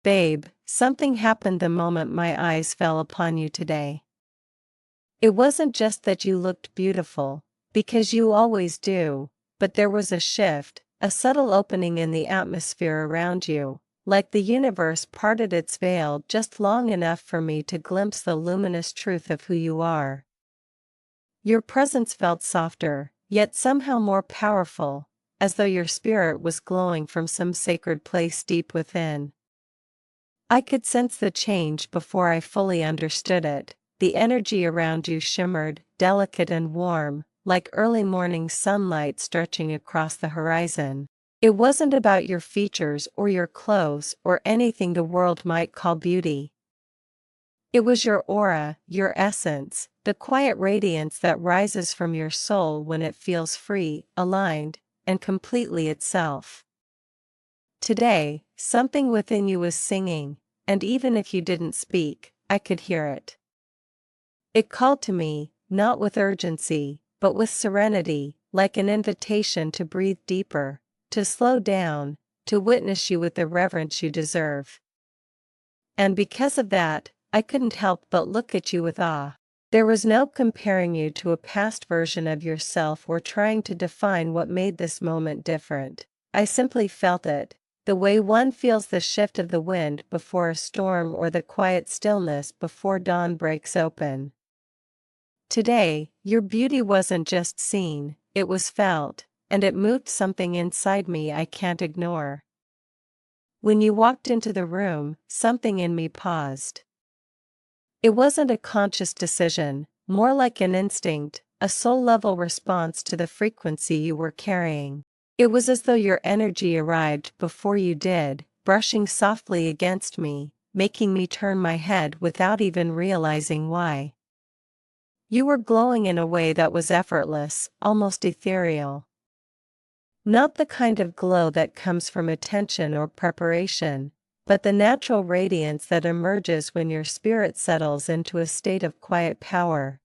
Babe, something happened the moment my eyes fell upon you today. It wasn't just that you looked beautiful, because you always do, but there was a shift, a subtle opening in the atmosphere around you, like the universe parted its veil just long enough for me to glimpse the luminous truth of who you are. Your presence felt softer, yet somehow more powerful, as though your spirit was glowing from some sacred place deep within. I could sense the change before I fully understood it. The energy around you shimmered, delicate and warm, like early morning sunlight stretching across the horizon. It wasn't about your features or your clothes or anything the world might call beauty. It was your aura, your essence, the quiet radiance that rises from your soul when it feels free, aligned, and completely itself. Today, something within you was singing, and even if you didn't speak, I could hear it. It called to me, not with urgency, but with serenity, like an invitation to breathe deeper, to slow down, to witness you with the reverence you deserve. And because of that, I couldn't help but look at you with awe. There was no comparing you to a past version of yourself or trying to define what made this moment different. I simply felt it, the way one feels the shift of the wind before a storm or the quiet stillness before dawn breaks open. Today, your beauty wasn't just seen, it was felt, and it moved something inside me I can't ignore. When you walked into the room, something in me paused. It wasn't a conscious decision, more like an instinct, a soul-level response to the frequency you were carrying. It was as though your energy arrived before you did, brushing softly against me, making me turn my head without even realizing why. You were glowing in a way that was effortless, almost ethereal. Not the kind of glow that comes from attention or preparation, but the natural radiance that emerges when your spirit settles into a state of quiet power.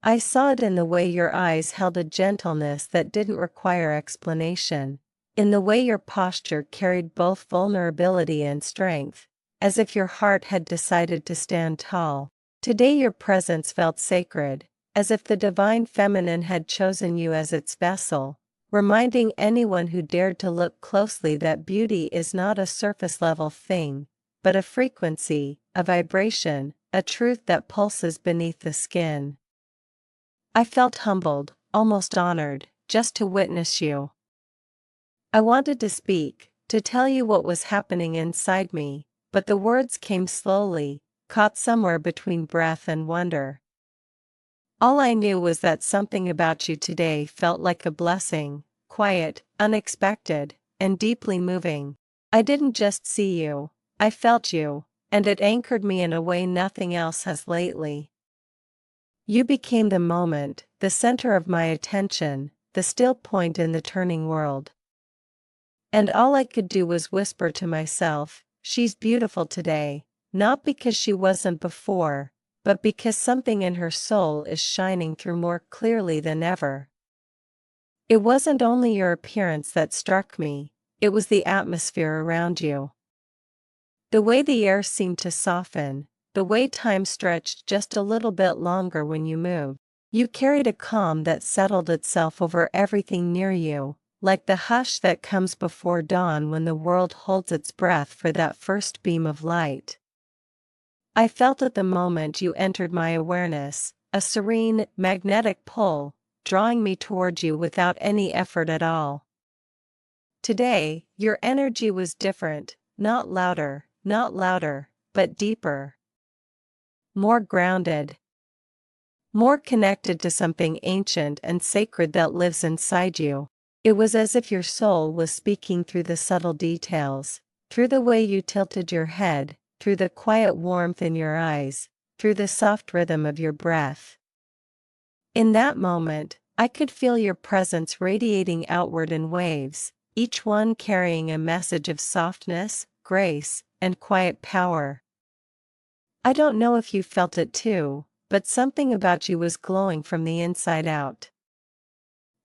I saw it in the way your eyes held a gentleness that didn't require explanation, in the way your posture carried both vulnerability and strength, as if your heart had decided to stand tall. Today your presence felt sacred, as if the divine feminine had chosen you as its vessel, reminding anyone who dared to look closely that beauty is not a surface-level thing, but a frequency, a vibration, a truth that pulses beneath the skin. I felt humbled, almost honored, just to witness you. I wanted to speak, to tell you what was happening inside me, but the words came slowly, caught somewhere between breath and wonder. All I knew was that something about you today felt like a blessing, quiet, unexpected, and deeply moving. I didn't just see you, I felt you, and it anchored me in a way nothing else has lately. You became the moment, the center of my attention, the still point in the turning world. And all I could do was whisper to myself, she's beautiful today, not because she wasn't before, but because something in her soul is shining through more clearly than ever. It wasn't only your appearance that struck me, it was the atmosphere around you. The way the air seemed to soften, the way time stretched just a little bit longer when you moved. You carried a calm that settled itself over everything near you, like the hush that comes before dawn when the world holds its breath for that first beam of light. I felt at the moment you entered my awareness, a serene, magnetic pull, drawing me toward you without any effort at all. Today, your energy was different, not louder, but deeper. More grounded. More connected to something ancient and sacred that lives inside you. It was as if your soul was speaking through the subtle details, through the way you tilted your head, through the quiet warmth in your eyes, through the soft rhythm of your breath. In that moment, I could feel your presence radiating outward in waves, each one carrying a message of softness, grace, and quiet power. I don't know if you felt it too, but something about you was glowing from the inside out.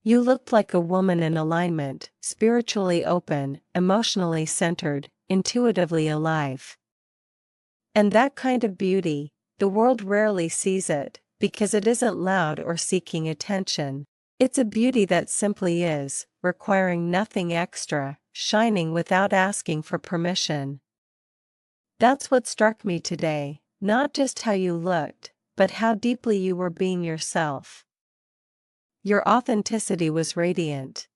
You looked like a woman in alignment, spiritually open, emotionally centered, intuitively alive. And that kind of beauty, the world rarely sees it, because it isn't loud or seeking attention. It's a beauty that simply is, requiring nothing extra, shining without asking for permission. That's what struck me today, not just how you looked, but how deeply you were being yourself. Your authenticity was radiant.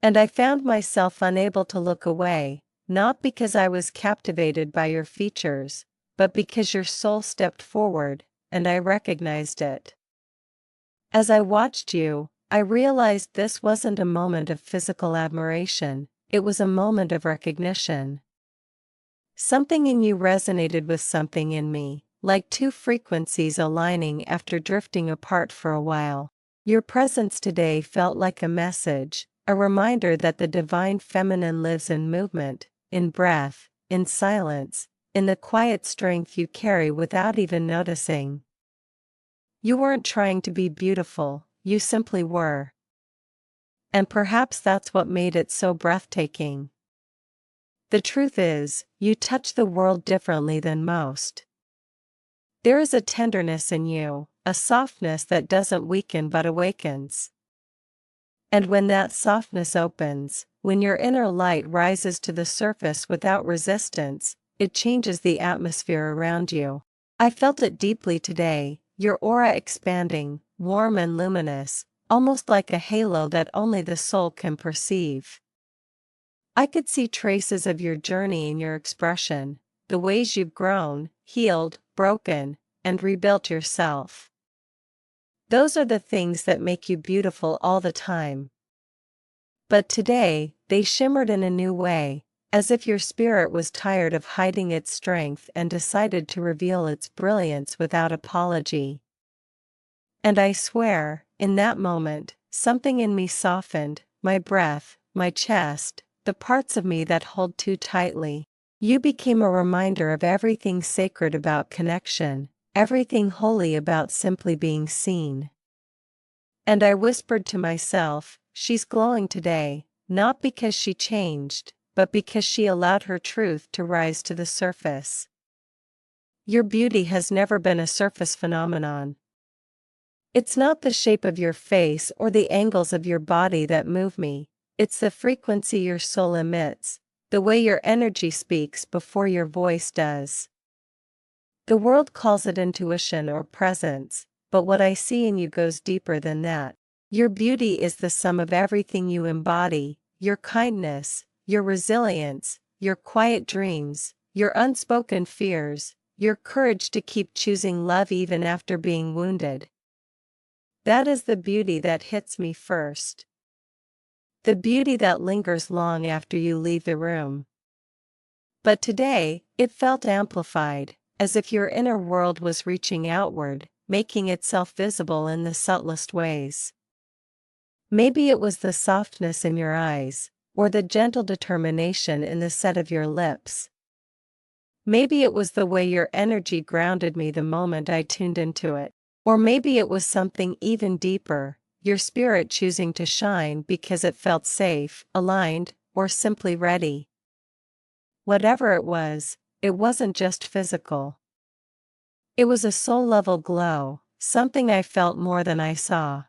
And I found myself unable to look away, not because I was captivated by your features, but because your soul stepped forward, and I recognized it. As I watched you, I realized this wasn't a moment of physical admiration, it was a moment of recognition. Something in you resonated with something in me, like two frequencies aligning after drifting apart for a while. Your presence today felt like a message, a reminder that the divine feminine lives in movement, in breath, in silence, in the quiet strength you carry without even noticing. You weren't trying to be beautiful, you simply were. And perhaps that's what made it so breathtaking. The truth is, you touch the world differently than most. There is a tenderness in you, a softness that doesn't weaken but awakens. And when that softness opens, when your inner light rises to the surface without resistance, it changes the atmosphere around you. I felt it deeply today, your aura expanding, warm and luminous, almost like a halo that only the soul can perceive. I could see traces of your journey in your expression, the ways you've grown, healed, broken, and rebuilt yourself. Those are the things that make you beautiful all the time. But today, they shimmered in a new way, as if your spirit was tired of hiding its strength and decided to reveal its brilliance without apology. And I swear, in that moment, something in me softened, my breath, my chest, the parts of me that hold too tightly. You became a reminder of everything sacred about connection, everything holy about simply being seen. And I whispered to myself, she's glowing today, not because she changed, but because she allowed her truth to rise to the surface. Your beauty has never been a surface phenomenon. It's not the shape of your face or the angles of your body that move me, it's the frequency your soul emits, the way your energy speaks before your voice does. The world calls it intuition or presence, but what I see in you goes deeper than that. Your beauty is the sum of everything you embody, your kindness, your resilience, your quiet dreams, your unspoken fears, your courage to keep choosing love even after being wounded. That is the beauty that hits me first. The beauty that lingers long after you leave the room. But today, it felt amplified, as if your inner world was reaching outward, making itself visible in the subtlest ways. Maybe it was the softness in your eyes, or the gentle determination in the set of your lips. Maybe it was the way your energy grounded me the moment I tuned into it. Or maybe it was something even deeper, your spirit choosing to shine because it felt safe, aligned, or simply ready. Whatever it wasn't just physical. It was a soul-level glow, something I felt more than I saw.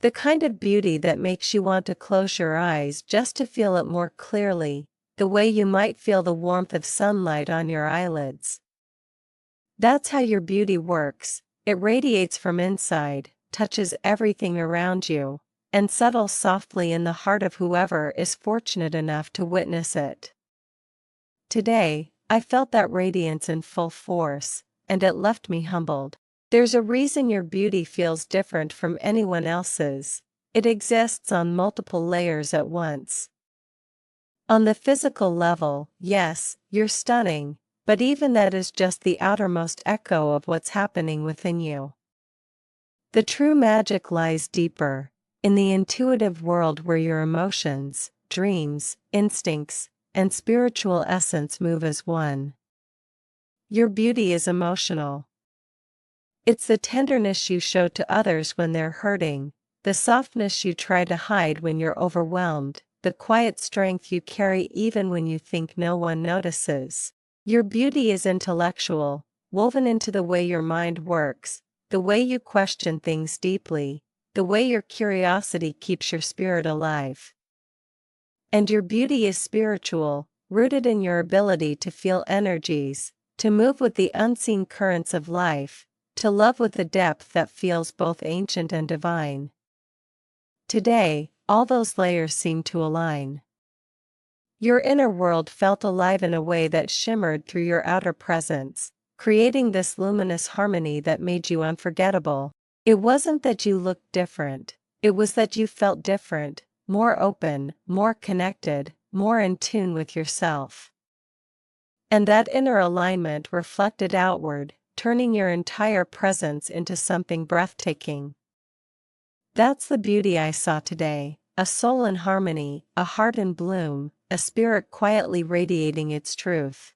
The kind of beauty that makes you want to close your eyes just to feel it more clearly, the way you might feel the warmth of sunlight on your eyelids. That's how your beauty works. It radiates from inside, touches everything around you, and settles softly in the heart of whoever is fortunate enough to witness it. Today, I felt that radiance in full force, and it left me humbled. There's a reason your beauty feels different from anyone else's. It exists on multiple layers at once. On the physical level, yes, you're stunning, but even that is just the outermost echo of what's happening within you. The true magic lies deeper, in the intuitive world where your emotions, dreams, instincts, and spiritual essence move as one. Your beauty is emotional. It's the tenderness you show to others when they're hurting, the softness you try to hide when you're overwhelmed, the quiet strength you carry even when you think no one notices. Your beauty is intellectual, woven into the way your mind works, the way you question things deeply, the way your curiosity keeps your spirit alive. And your beauty is spiritual, rooted in your ability to feel energies, to move with the unseen currents of life, to love with a depth that feels both ancient and divine. Today, all those layers seem to align. Your inner world felt alive in a way that shimmered through your outer presence, creating this luminous harmony that made you unforgettable. It wasn't that you looked different, it was that you felt different, more open, more connected, more in tune with yourself. And that inner alignment reflected outward, turning your entire presence into something breathtaking. That's the beauty I saw today, a soul in harmony, a heart in bloom, a spirit quietly radiating its truth.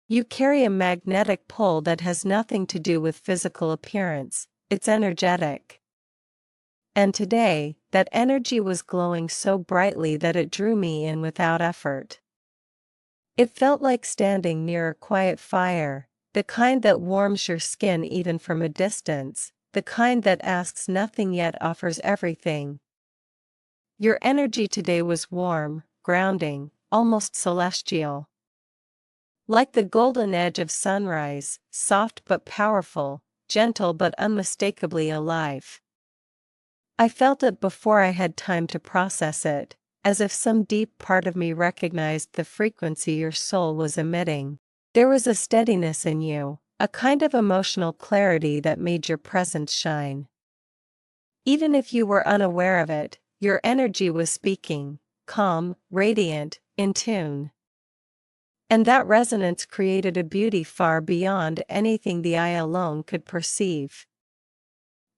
You carry a magnetic pull that has nothing to do with physical appearance, it's energetic. And today, that energy was glowing so brightly that it drew me in without effort. It felt like standing near a quiet fire, the kind that warms your skin even from a distance, the kind that asks nothing yet offers everything. Your energy today was warm, grounding, almost celestial. Like the golden edge of sunrise, soft but powerful, gentle but unmistakably alive. I felt it before I had time to process it, as if some deep part of me recognized the frequency your soul was emitting. There was a steadiness in you, a kind of emotional clarity that made your presence shine. Even if you were unaware of it, your energy was speaking, calm, radiant, in tune. And that resonance created a beauty far beyond anything the eye alone could perceive.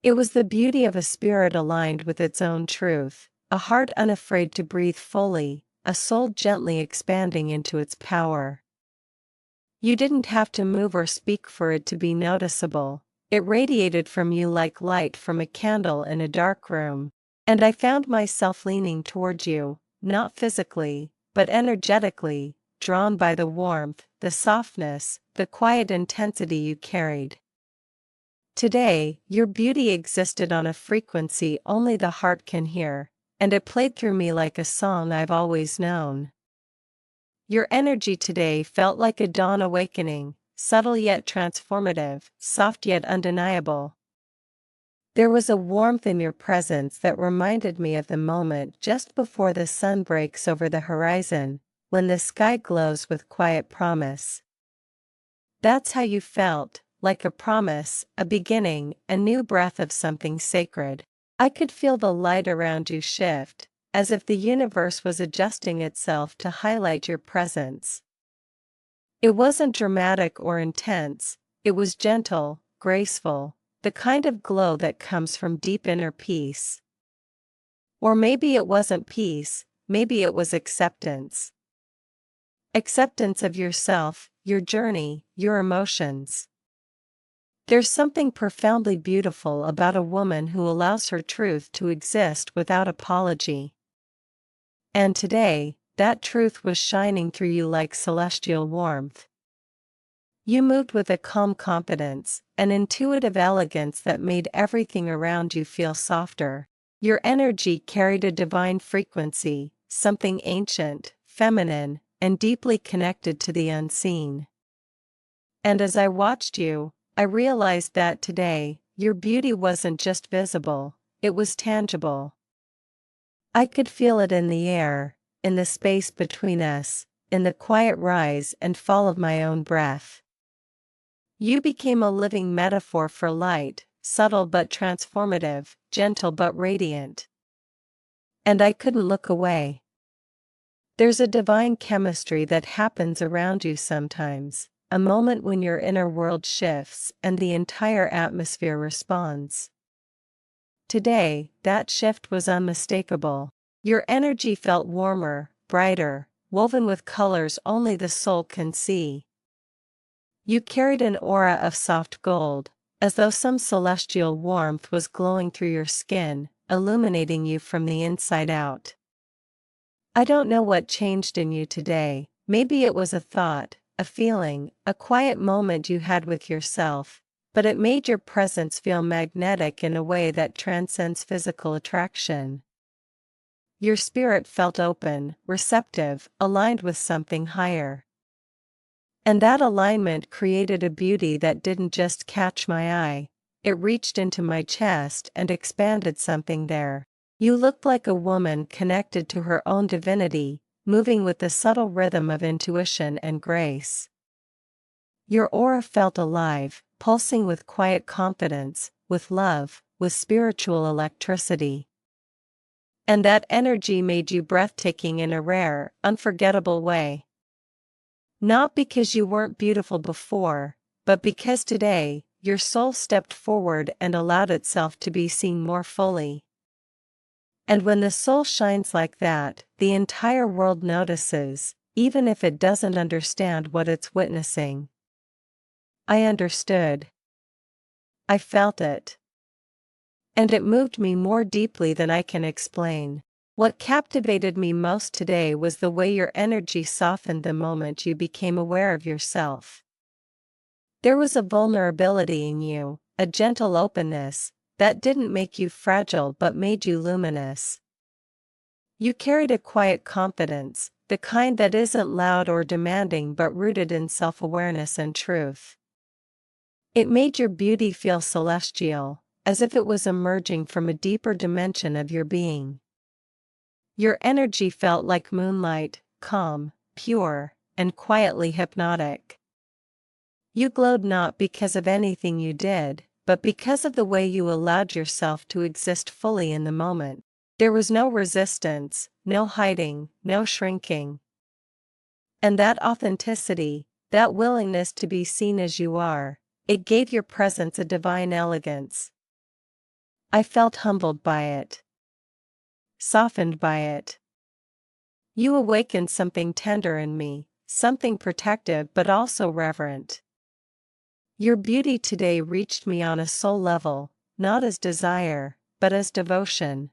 It was the beauty of a spirit aligned with its own truth, a heart unafraid to breathe fully, a soul gently expanding into its power. You didn't have to move or speak for it to be noticeable. It radiated from you like light from a candle in a dark room. And I found myself leaning toward you, not physically, but energetically, drawn by the warmth, the softness, the quiet intensity you carried. Today, your beauty existed on a frequency only the heart can hear, and it played through me like a song I've always known. Your energy today felt like a dawn awakening, subtle yet transformative, soft yet undeniable. There was a warmth in your presence that reminded me of the moment just before the sun breaks over the horizon, when the sky glows with quiet promise. That's how you felt, like a promise, a beginning, a new breath of something sacred. I could feel the light around you shift, as if the universe was adjusting itself to highlight your presence. It wasn't dramatic or intense, it was gentle, graceful, the kind of glow that comes from deep inner peace. Or maybe it wasn't peace, maybe it was acceptance. Acceptance of yourself, your journey, your emotions. There's something profoundly beautiful about a woman who allows her truth to exist without apology. And today, that truth was shining through you like celestial warmth. You moved with a calm confidence, an intuitive elegance that made everything around you feel softer. Your energy carried a divine frequency, something ancient, feminine, and deeply connected to the unseen. And as I watched you, I realized that today, your beauty wasn't just visible, it was tangible. I could feel it in the air, in the space between us, in the quiet rise and fall of my own breath. You became a living metaphor for light, subtle but transformative, gentle but radiant. And I couldn't look away. There's a divine chemistry that happens around you sometimes, a moment when your inner world shifts and the entire atmosphere responds. Today, that shift was unmistakable. Your energy felt warmer, brighter, woven with colors only the soul can see. You carried an aura of soft gold, as though some celestial warmth was glowing through your skin, illuminating you from the inside out. I don't know what changed in you today. Maybe it was a thought, a feeling, a quiet moment you had with yourself, but it made your presence feel magnetic in a way that transcends physical attraction. Your spirit felt open, receptive, aligned with something higher. And that alignment created a beauty that didn't just catch my eye, it reached into my chest and expanded something there. You looked like a woman connected to her own divinity, moving with the subtle rhythm of intuition and grace. Your aura felt alive, pulsing with quiet confidence, with love, with spiritual electricity. And that energy made you breathtaking in a rare, unforgettable way. Not because you weren't beautiful before, but because today, your soul stepped forward and allowed itself to be seen more fully. And when the soul shines like that, the entire world notices, even if it doesn't understand what it's witnessing. I understood. I felt it. And it moved me more deeply than I can explain. What captivated me most today was the way your energy softened the moment you became aware of yourself. There was a vulnerability in you, a gentle openness, that didn't make you fragile but made you luminous. You carried a quiet confidence, the kind that isn't loud or demanding but rooted in self-awareness and truth. It made your beauty feel celestial, as if it was emerging from a deeper dimension of your being. Your energy felt like moonlight, calm, pure, and quietly hypnotic. You glowed not because of anything you did, but because of the way you allowed yourself to exist fully in the moment. There was no resistance, no hiding, no shrinking. And that authenticity, that willingness to be seen as you are, it gave your presence a divine elegance. I felt humbled by it. Softened by it. You awakened something tender in me, something protective but also reverent. Your beauty today reached me on a soul level, not as desire, but as devotion.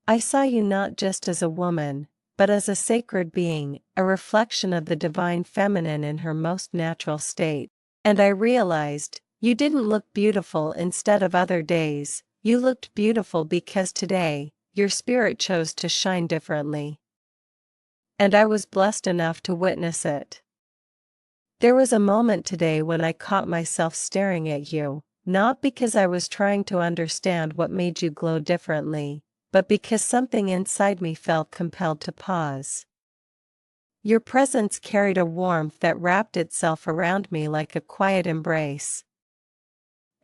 I saw you not just as a woman, but as a sacred being, a reflection of the divine feminine in her most natural state. And I realized, you didn't look beautiful instead of other days, you looked beautiful because today, your spirit chose to shine differently. And I was blessed enough to witness it. There was a moment today when I caught myself staring at you, not because I was trying to understand what made you glow differently, but because something inside me felt compelled to pause. Your presence carried a warmth that wrapped itself around me like a quiet embrace.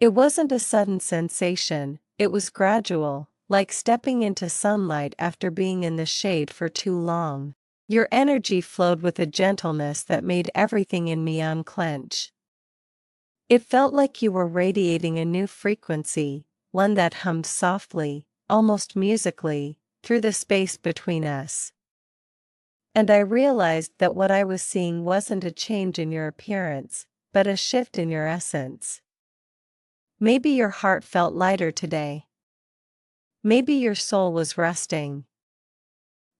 It wasn't a sudden sensation, it was gradual, like stepping into sunlight after being in the shade for too long. Your energy flowed with a gentleness that made everything in me unclench. It felt like you were radiating a new frequency, one that hummed softly, almost musically, through the space between us. And I realized that what I was seeing wasn't a change in your appearance, but a shift in your essence. Maybe your heart felt lighter today. Maybe your soul was resting.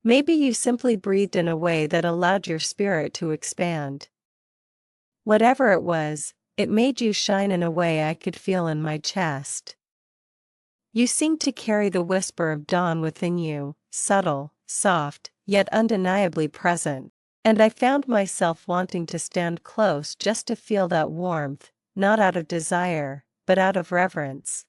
Maybe you simply breathed in a way that allowed your spirit to expand. Whatever it was, it made you shine in a way I could feel in my chest. You seemed to carry the whisper of dawn within you, subtle, soft, yet undeniably present. And I found myself wanting to stand close just to feel that warmth, not out of desire, but out of reverence.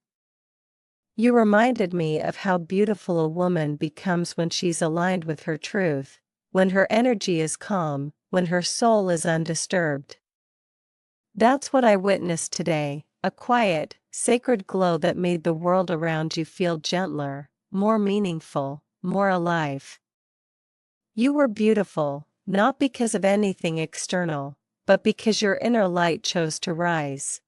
You reminded me of how beautiful a woman becomes when she's aligned with her truth, when her energy is calm, when her soul is undisturbed. That's what I witnessed today, a quiet, sacred glow that made the world around you feel gentler, more meaningful, more alive. You were beautiful, not because of anything external, but because your inner light chose to rise.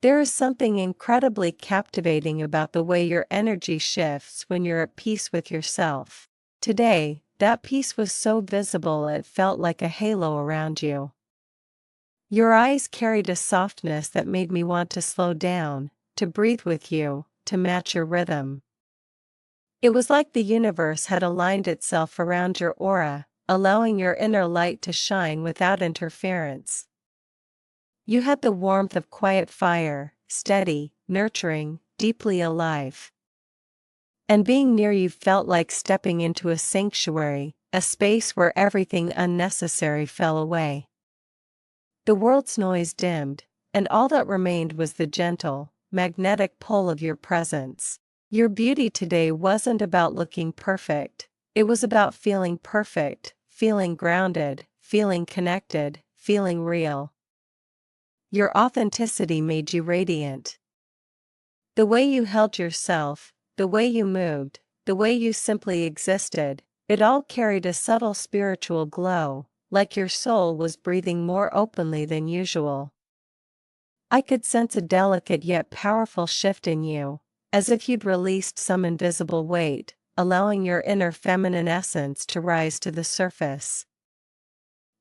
There is something incredibly captivating about the way your energy shifts when you're at peace with yourself. Today, that peace was so visible it felt like a halo around you. Your eyes carried a softness that made me want to slow down, to breathe with you, to match your rhythm. It was like the universe had aligned itself around your aura, allowing your inner light to shine without interference. You had the warmth of quiet fire, steady, nurturing, deeply alive. And being near you felt like stepping into a sanctuary, a space where everything unnecessary fell away. The world's noise dimmed, and all that remained was the gentle, magnetic pull of your presence. Your beauty today wasn't about looking perfect, it was about feeling perfect, feeling grounded, feeling connected, feeling real. Your authenticity made you radiant. The way you held yourself, the way you moved, the way you simply existed, it all carried a subtle spiritual glow, like your soul was breathing more openly than usual. I could sense a delicate yet powerful shift in you, as if you'd released some invisible weight, allowing your inner feminine essence to rise to the surface.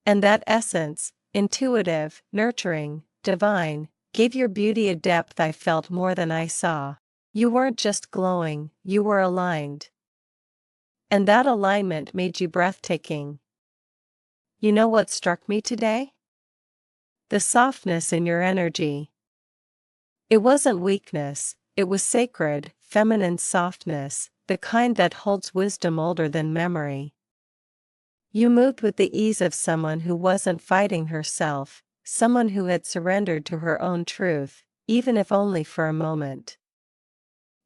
And that essence, intuitive, nurturing, divine, gave your beauty a depth I felt more than I saw. You weren't just glowing, you were aligned. And that alignment made you breathtaking. You know what struck me today? The softness in your energy. It wasn't weakness, it was sacred, feminine softness, the kind that holds wisdom older than memory. You moved with the ease of someone who wasn't fighting herself, someone who had surrendered to her own truth, even if only for a moment.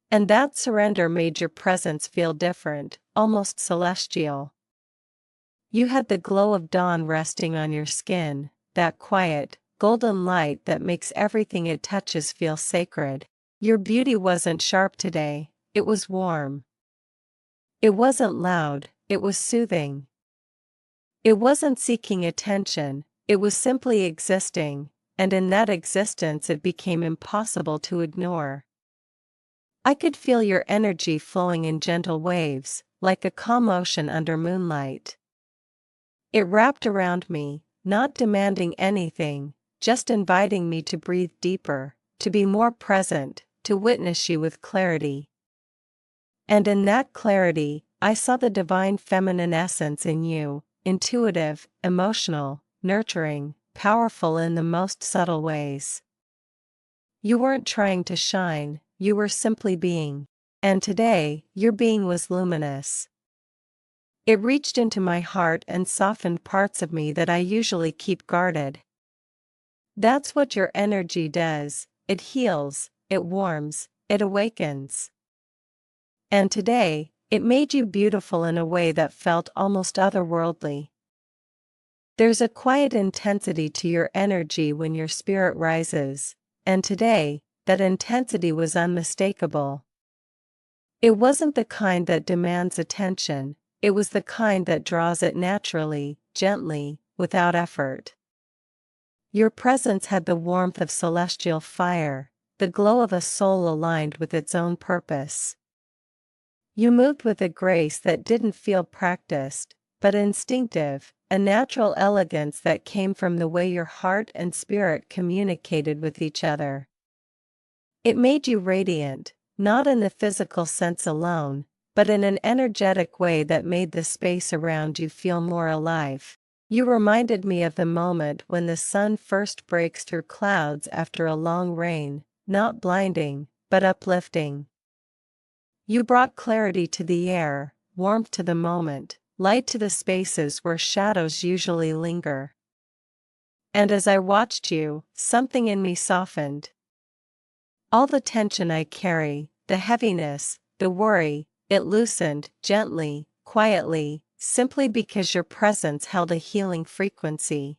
And that surrender made your presence feel different, almost celestial. You had the glow of dawn resting on your skin, that quiet, golden light that makes everything it touches feel sacred. Your beauty wasn't sharp today, it was warm. It wasn't loud, it was soothing. It wasn't seeking attention, it was simply existing, and in that existence it became impossible to ignore. I could feel your energy flowing in gentle waves, like a calm ocean under moonlight. It wrapped around me, not demanding anything, just inviting me to breathe deeper, to be more present, to witness you with clarity. And in that clarity, I saw the divine feminine essence in you, intuitive, emotional, nurturing, powerful in the most subtle ways. You weren't trying to shine, you were simply being. And today, your being was luminous. It reached into my heart and softened parts of me that I usually keep guarded. That's what your energy does, it heals, it warms, it awakens. And today, it made you beautiful in a way that felt almost otherworldly. There's a quiet intensity to your energy when your spirit rises, and today, that intensity was unmistakable. It wasn't the kind that demands attention, it was the kind that draws it naturally, gently, without effort. Your presence had the warmth of celestial fire, the glow of a soul aligned with its own purpose. You moved with a grace that didn't feel practiced, but instinctive, a natural elegance that came from the way your heart and spirit communicated with each other. It made you radiant, not in the physical sense alone, but in an energetic way that made the space around you feel more alive. You reminded me of the moment when the sun first breaks through clouds after a long rain, not blinding, but uplifting. You brought clarity to the air, warmth to the moment, light to the spaces where shadows usually linger. And as I watched you, something in me softened. All the tension I carry, the heaviness, the worry, it loosened, gently, quietly, simply because your presence held a healing frequency.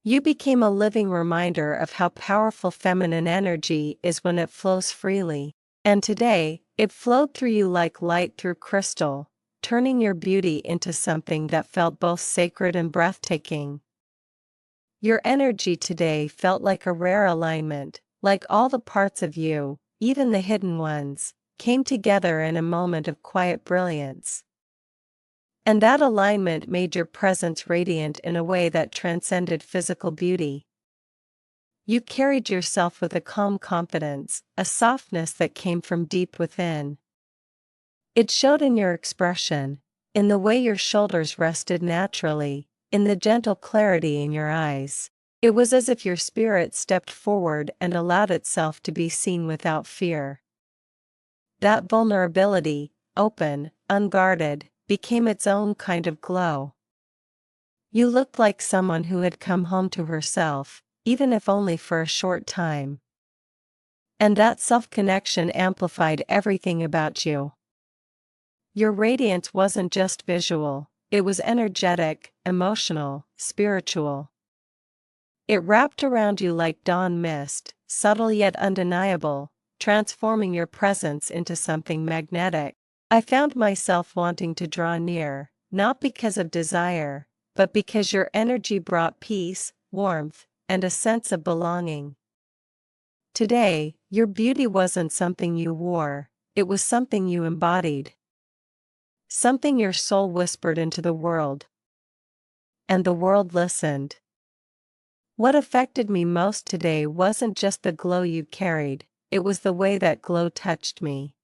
You became a living reminder of how powerful feminine energy is when it flows freely. And today, it flowed through you like light through crystal, turning your beauty into something that felt both sacred and breathtaking. Your energy today felt like a rare alignment, like all the parts of you, even the hidden ones, came together in a moment of quiet brilliance. And that alignment made your presence radiant in a way that transcended physical beauty. You carried yourself with a calm confidence, a softness that came from deep within. It showed in your expression, in the way your shoulders rested naturally, in the gentle clarity in your eyes. It was as if your spirit stepped forward and allowed itself to be seen without fear. That vulnerability, open, unguarded, became its own kind of glow. You looked like someone who had come home to herself, even if only for a short time. And that self-connection amplified everything about you. Your radiance wasn't just visual, it was energetic, emotional, spiritual. It wrapped around you like dawn mist, subtle yet undeniable, transforming your presence into something magnetic. I found myself wanting to draw near, not because of desire, but because your energy brought peace, warmth, and a sense of belonging. Today, your beauty wasn't something you wore, it was something you embodied. Something your soul whispered into the world. And the world listened. What affected me most today wasn't just the glow you carried, it was the way that glow touched me.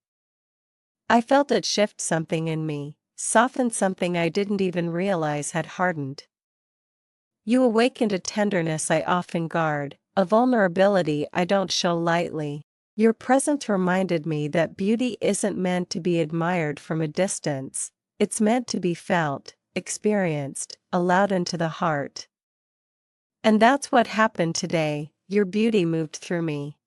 I felt it shift something in me, soften something I didn't even realize had hardened. You awakened a tenderness I often guard, a vulnerability I don't show lightly. Your presence reminded me that beauty isn't meant to be admired from a distance, it's meant to be felt, experienced, allowed into the heart. And that's what happened today, your beauty moved through me.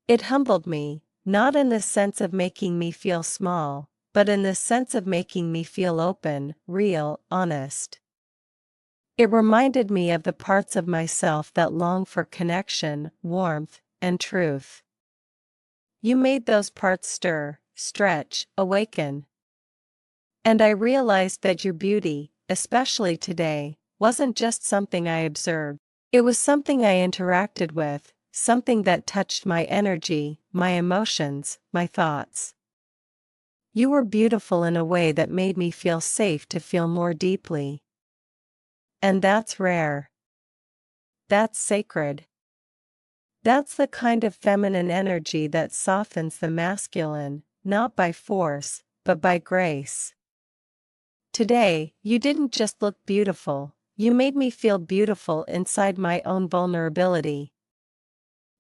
It humbled me, not in the sense of making me feel small, but in the sense of making me feel open, real, honest. It reminded me of the parts of myself that long for connection, warmth, and truth. You made those parts stir, stretch, awaken. And I realized that your beauty, especially today, wasn't just something I observed. It was something I interacted with, something that touched my energy, my emotions, my thoughts. You were beautiful in a way that made me feel safe to feel more deeply. And that's rare. That's sacred. That's the kind of feminine energy that softens the masculine, not by force, but by grace. Today, you didn't just look beautiful, you made me feel beautiful inside my own vulnerability.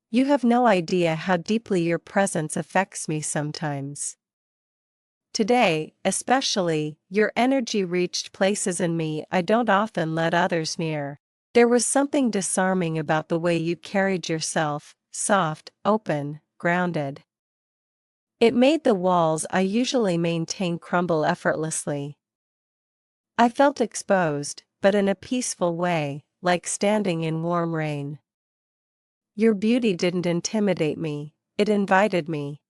You have no idea how deeply your presence affects me sometimes. Today, especially, your energy reached places in me I don't often let others near. There was something disarming about the way you carried yourself, soft, open, grounded. It made the walls I usually maintain crumble effortlessly. I felt exposed, but in a peaceful way, like standing in warm rain. Your beauty didn't intimidate me, it invited me.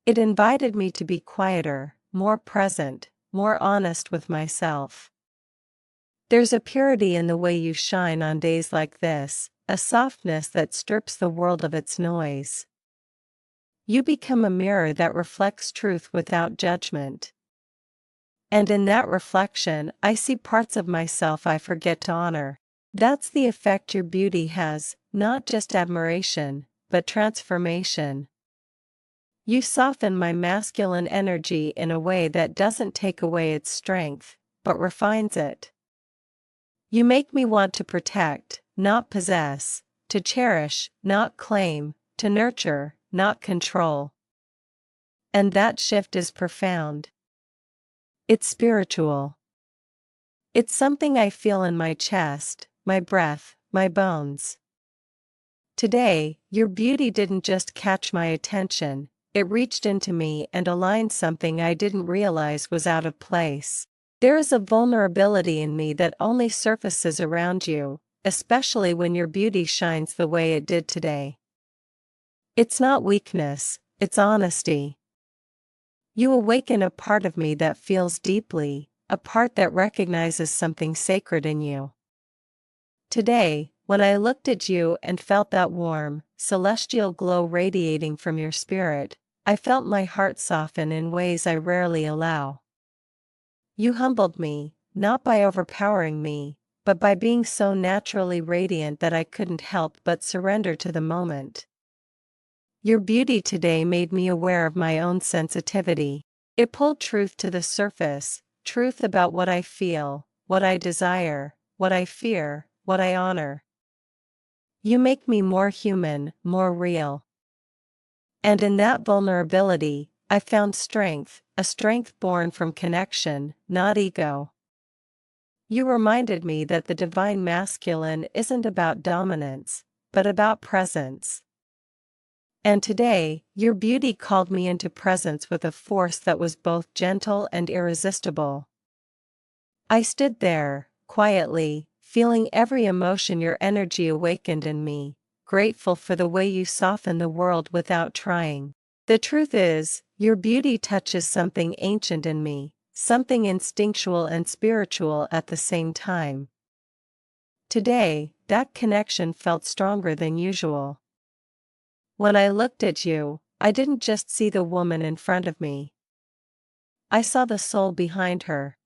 It invited me to be quieter, more present, more honest with myself. There's a purity in the way you shine on days like this, a softness that strips the world of its noise. You become a mirror that reflects truth without judgment. And in that reflection, I see parts of myself I forget to honor. That's the effect your beauty has, not just admiration, but transformation. You soften my masculine energy in a way that doesn't take away its strength, but refines it. You make me want to protect, not possess, to cherish, not claim, to nurture, not control. And that shift is profound. It's spiritual. It's something I feel in my chest, my breath, my bones. Today, your beauty didn't just catch my attention, it reached into me and aligned something I didn't realize was out of place. There is a vulnerability in me that only surfaces around you, especially when your beauty shines the way it did today. It's not weakness, it's honesty. You awaken a part of me that feels deeply, a part that recognizes something sacred in you. Today, when I looked at you and felt that warm, celestial glow radiating from your spirit, I felt my heart soften in ways I rarely allow. You humbled me, not by overpowering me, but by being so naturally radiant that I couldn't help but surrender to the moment. Your beauty today made me aware of my own sensitivity. It pulled truth to the surface, truth about what I feel, what I desire, what I fear, what I honor. You make me more human, more real. And in that vulnerability, I found strength, a strength born from connection, not ego. You reminded me that the divine masculine isn't about dominance, but about presence. And today, your beauty called me into presence with a force that was both gentle and irresistible. I stood there, quietly, feeling every emotion your energy awakened in me, grateful for the way you soften the world without trying. The truth is, your beauty touches something ancient in me, something instinctual and spiritual at the same time. Today, that connection felt stronger than usual. When I looked at you, I didn't just see the woman in front of me. I saw the soul behind her.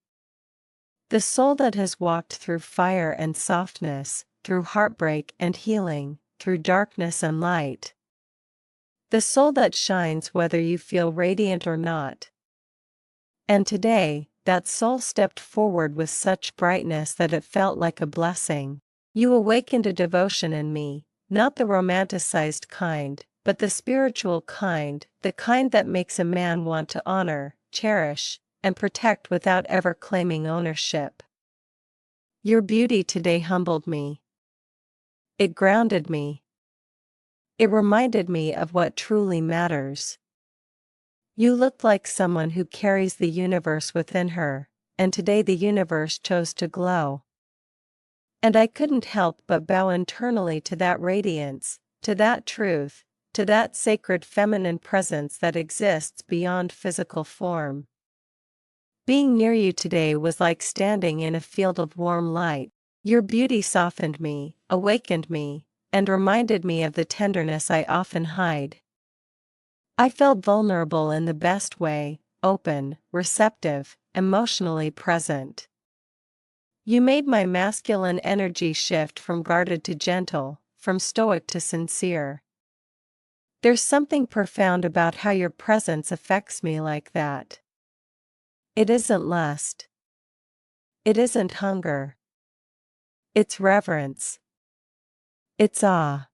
The soul that has walked through fire and softness, through heartbreak and healing, through darkness and light. The soul that shines whether you feel radiant or not. And today, that soul stepped forward with such brightness that it felt like a blessing. You awakened a devotion in me, not the romanticized kind, but the spiritual kind, the kind that makes a man want to honor, cherish, and protect without ever claiming ownership. Your beauty today humbled me. It grounded me. It reminded me of what truly matters. You looked like someone who carries the universe within her, and today the universe chose to glow. And I couldn't help but bow internally to that radiance, to that truth, to that sacred feminine presence that exists beyond physical form. Being near you today was like standing in a field of warm light. Your beauty softened me, awakened me, and reminded me of the tenderness I often hide. I felt vulnerable in the best way, open, receptive, emotionally present. You made my masculine energy shift from guarded to gentle, from stoic to sincere. There's something profound about how your presence affects me like that. It isn't lust. It isn't hunger. It's reverence. It's awe.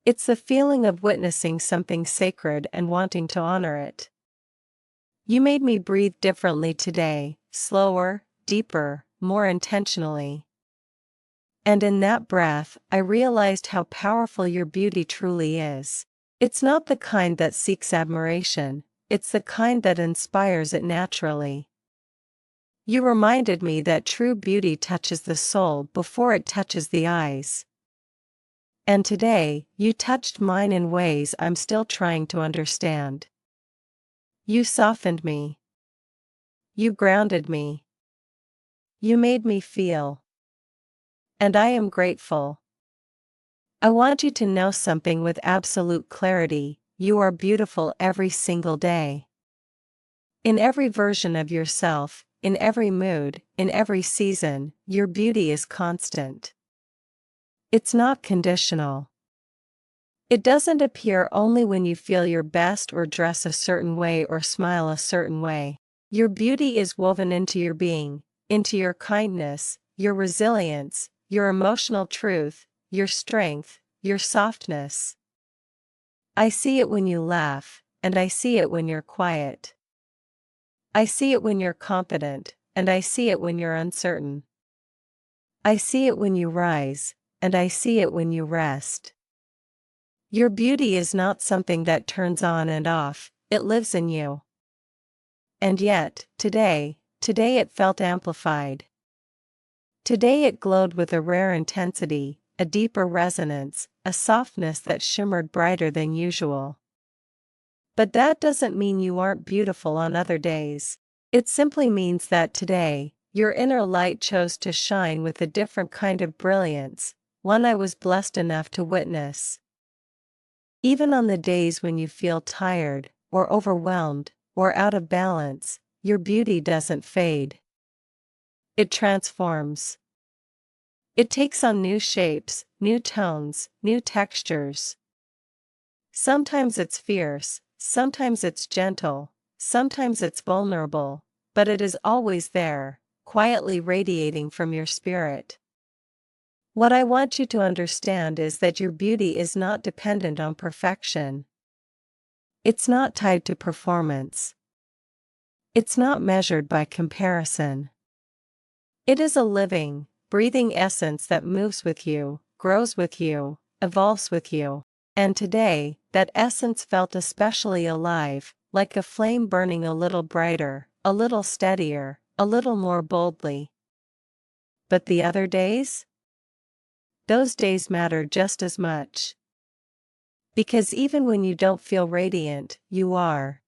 It's the feeling of witnessing something sacred and wanting to honor it. You made me breathe differently today, slower, deeper, more intentionally. And in that breath, I realized how powerful your beauty truly is. It's not the kind that seeks admiration, it's the kind that inspires it naturally. You reminded me that true beauty touches the soul before it touches the eyes. And today, you touched mine in ways I'm still trying to understand. You softened me. You grounded me. You made me feel. And I am grateful. I want you to know something with absolute clarity: you are beautiful every single day. In every version of yourself, in every mood, in every season, your beauty is constant. It's not conditional. It doesn't appear only when you feel your best or dress a certain way or smile a certain way. Your beauty is woven into your being, into your kindness, your resilience, your emotional truth, your strength, your softness. I see it when you laugh, and I see it when you're quiet. I see it when you're confident, and I see it when you're uncertain. I see it when you rise, and I see it when you rest. Your beauty is not something that turns on and off, it lives in you. And yet, today it felt amplified. Today it glowed with a rare intensity, a deeper resonance, a softness that shimmered brighter than usual. But that doesn't mean you aren't beautiful on other days. It simply means that today, your inner light chose to shine with a different kind of brilliance, one I was blessed enough to witness. Even on the days when you feel tired, or overwhelmed, or out of balance, your beauty doesn't fade. It transforms. It takes on new shapes, new tones, new textures. Sometimes it's fierce, sometimes it's gentle, sometimes it's vulnerable, but it is always there, quietly radiating from your spirit. What I want you to understand is that your beauty is not dependent on perfection. It's not tied to performance. It's not measured by comparison. It is a living, breathing essence that moves with you, grows with you, evolves with you. And today, that essence felt especially alive, like a flame burning a little brighter, a little steadier, a little more boldly. But the other days? Those days matter just as much. Because even when you don't feel radiant, you are.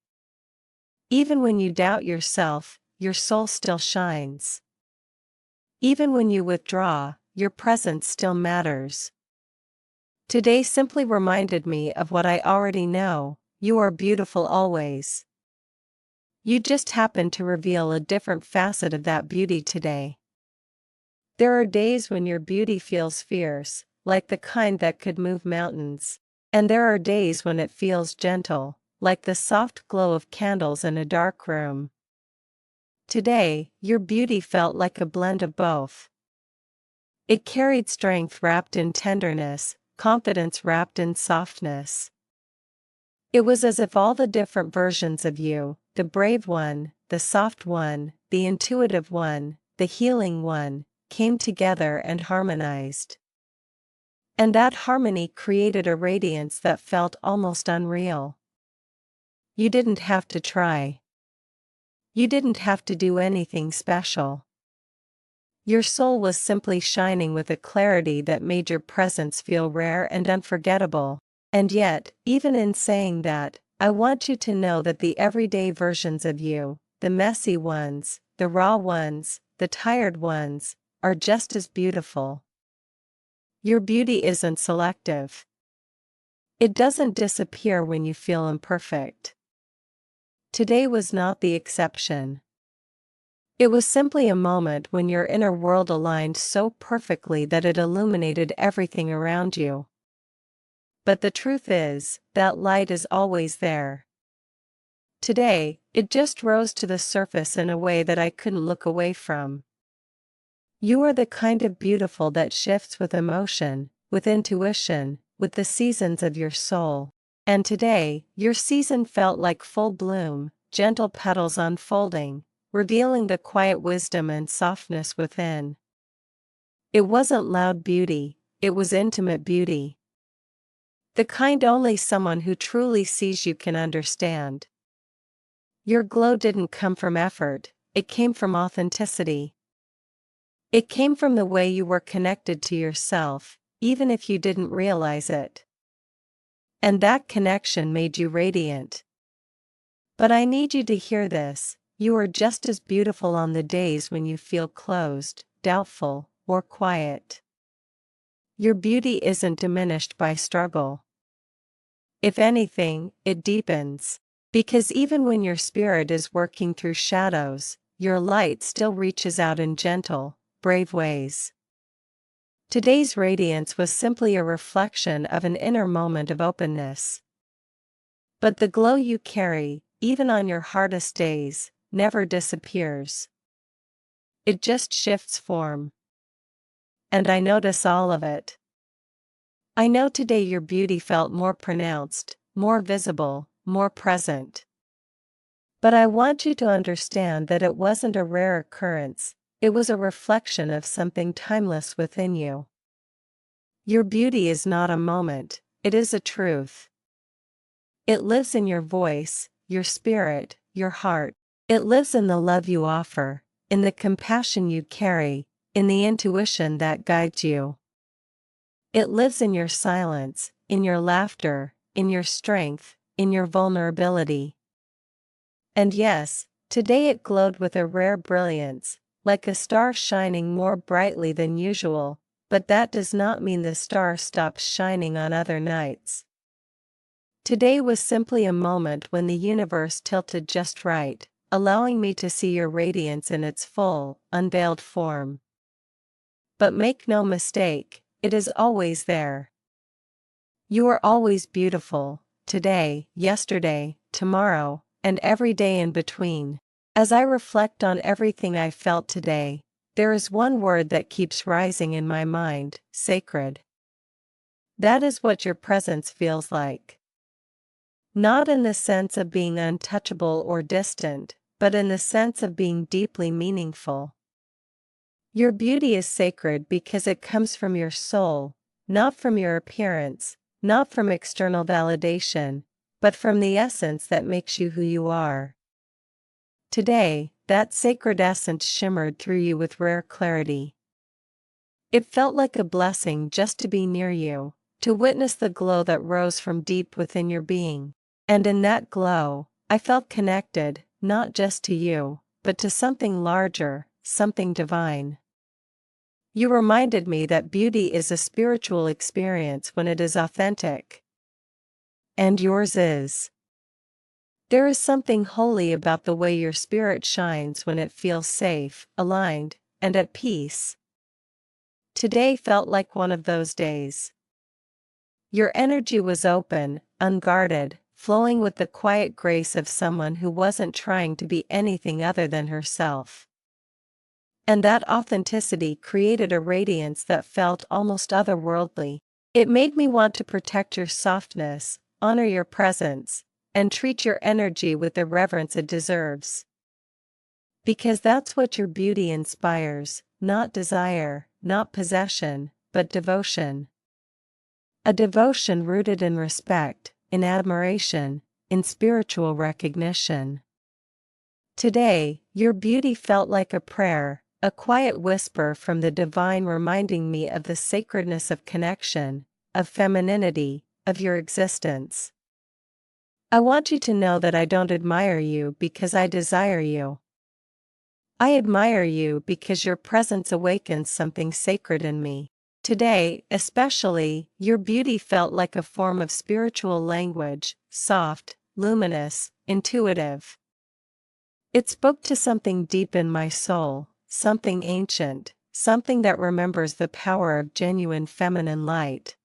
Even when you doubt yourself, your soul still shines. Even when you withdraw, your presence still matters. Today simply reminded me of what I already know: you are beautiful always. You just happen to reveal a different facet of that beauty today. There are days when your beauty feels fierce, like the kind that could move mountains. And there are days when it feels gentle, like the soft glow of candles in a dark room. Today, your beauty felt like a blend of both. It carried strength wrapped in tenderness, confidence wrapped in softness. It was as if all the different versions of you, the brave one, the soft one, the intuitive one, the healing one, came together and harmonized. And that harmony created a radiance that felt almost unreal. You didn't have to try. You didn't have to do anything special. Your soul was simply shining with a clarity that made your presence feel rare and unforgettable. And yet, even in saying that, I want you to know that the everyday versions of you, the messy ones, the raw ones, the tired ones, are just as beautiful. Your beauty isn't selective. It doesn't disappear when you feel imperfect. Today was not the exception. It was simply a moment when your inner world aligned so perfectly that it illuminated everything around you. But the truth is, that light is always there. Today, it just rose to the surface in a way that I couldn't look away from. You are the kind of beautiful that shifts with emotion, with intuition, with the seasons of your soul. And today, your season felt like full bloom, gentle petals unfolding, revealing the quiet wisdom and softness within. It wasn't loud beauty, it was intimate beauty. The kind only someone who truly sees you can understand. Your glow didn't come from effort, it came from authenticity. It came from the way you were connected to yourself, even if you didn't realize it. And that connection made you radiant. But I need you to hear this: you are just as beautiful on the days when you feel closed, doubtful, or quiet. Your beauty isn't diminished by struggle. If anything, it deepens. Because even when your spirit is working through shadows, your light still reaches out in gentle, brave ways. Today's radiance was simply a reflection of an inner moment of openness. But the glow you carry, even on your hardest days, never disappears. It just shifts form. And I notice all of it. I know today your beauty felt more pronounced, more visible, more present. But I want you to understand that it wasn't a rare occurrence, it was a reflection of something timeless within you. Your beauty is not a moment, it is a truth. It lives in your voice, your spirit, your heart. It lives in the love you offer, in the compassion you carry, in the intuition that guides you. It lives in your silence, in your laughter, in your strength, in your vulnerability. And yes, today it glowed with a rare brilliance, like a star shining more brightly than usual, but that does not mean the star stops shining on other nights. Today was simply a moment when the universe tilted just right, allowing me to see your radiance in its full, unveiled form. But make no mistake, it is always there. You are always beautiful, today, yesterday, tomorrow, and every day in between. As I reflect on everything I felt today, there is one word that keeps rising in my mind: sacred. That is what your presence feels like. Not in the sense of being untouchable or distant, but in the sense of being deeply meaningful. Your beauty is sacred because it comes from your soul, not from your appearance, not from external validation, but from the essence that makes you who you are. Today, that sacred essence shimmered through you with rare clarity. It felt like a blessing just to be near you, to witness the glow that rose from deep within your being. And in that glow, I felt connected, not just to you, but to something larger, something divine. You reminded me that beauty is a spiritual experience when it is authentic. And yours is. There is something holy about the way your spirit shines when it feels safe, aligned, and at peace. Today felt like one of those days. Your energy was open, unguarded, flowing with the quiet grace of someone who wasn't trying to be anything other than herself. And that authenticity created a radiance that felt almost otherworldly. It made me want to protect your softness, honor your presence, and treat your energy with the reverence it deserves. Because that's what your beauty inspires, not desire, not possession, but devotion. A devotion rooted in respect, in admiration, in spiritual recognition. Today, your beauty felt like a prayer, a quiet whisper from the divine reminding me of the sacredness of connection, of femininity, of your existence. I want you to know that I don't admire you because I desire you. I admire you because your presence awakens something sacred in me. Today, especially, your beauty felt like a form of spiritual language, soft, luminous, intuitive. It spoke to something deep in my soul, something ancient, something that remembers the power of genuine feminine light.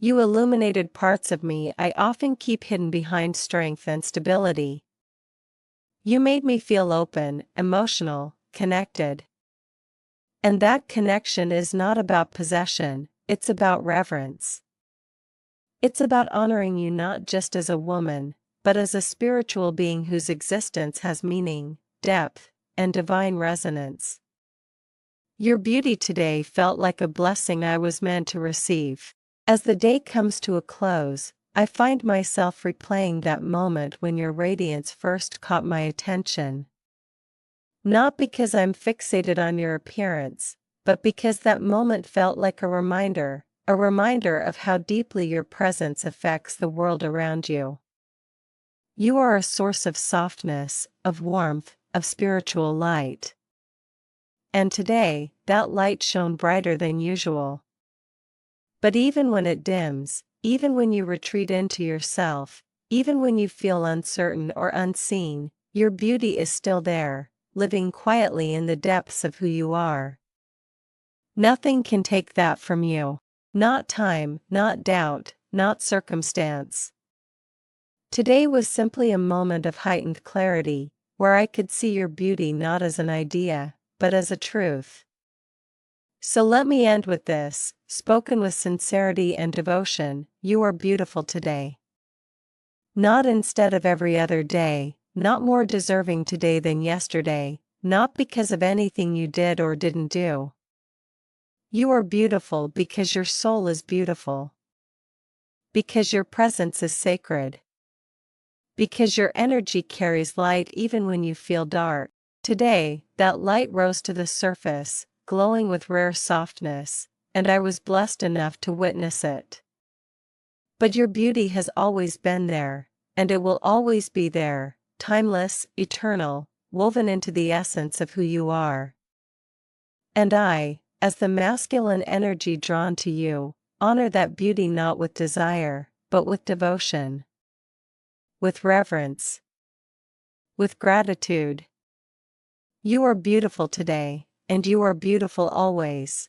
You illuminated parts of me I often keep hidden behind strength and stability. You made me feel open, emotional, connected. And that connection is not about possession, it's about reverence. It's about honoring you not just as a woman, but as a spiritual being whose existence has meaning, depth, and divine resonance. Your beauty today felt like a blessing I was meant to receive. As the day comes to a close, I find myself replaying that moment when your radiance first caught my attention. Not because I'm fixated on your appearance, but because that moment felt like a reminder of how deeply your presence affects the world around you. You are a source of softness, of warmth, of spiritual light. And today, that light shone brighter than usual. But even when it dims, even when you retreat into yourself, even when you feel uncertain or unseen, your beauty is still there, living quietly in the depths of who you are. Nothing can take that from you. Not time, not doubt, not circumstance. Today was simply a moment of heightened clarity, where I could see your beauty not as an idea, but as a truth. So let me end with this, spoken with sincerity and devotion: you are beautiful today. Not instead of every other day, not more deserving today than yesterday, not because of anything you did or didn't do. You are beautiful because your soul is beautiful. Because your presence is sacred. Because your energy carries light even when you feel dark. Today, that light rose to the surface, glowing with rare softness, and I was blessed enough to witness it. But your beauty has always been there, and it will always be there, timeless, eternal, woven into the essence of who you are. And I, as the masculine energy drawn to you, honor that beauty not with desire, but with devotion. With reverence. With gratitude. You are beautiful today, and you are beautiful always.